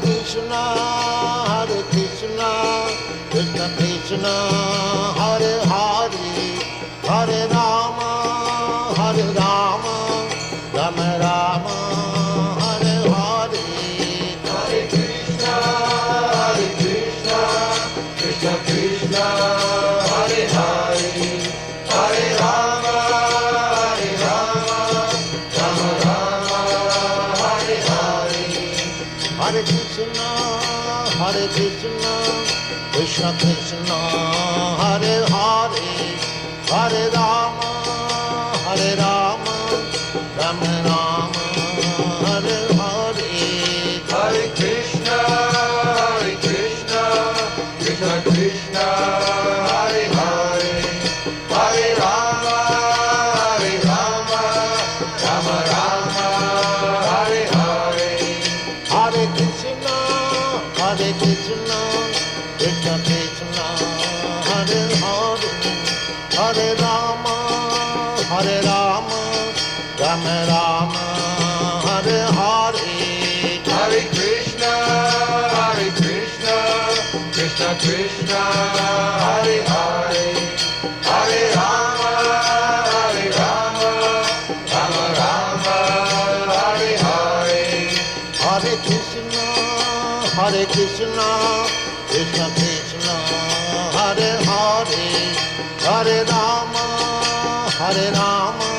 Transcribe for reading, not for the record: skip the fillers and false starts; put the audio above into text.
Krishna, Krishna Krishna, Hare Hare, Hare Rama, Rama Rama, Hare Hare. Hare Krishna, Krishna Krishna, Hare Hare, Hare Rama, Rama Rama, Hare Hare. Hare Krishna, Krishna Krishna, Hare Hare, Hare Rama, Rama Rama, Hare Hare. Hare Krishna, Krishna Krishna, Hare Hare, Hare Rama, Rama Rama, Hare Hare. Hare Krishna, Krishna Krishna, Hare Hare, Hare Rama, Rama Rama, Hare Hare. Hare Krishna, Krishna Krishna, Hare Hare, Hare Rama, Rama Rama, Hare Hare. Hare Krishna, Krishna Krishna, Hare Hare, Hare Rama, Rama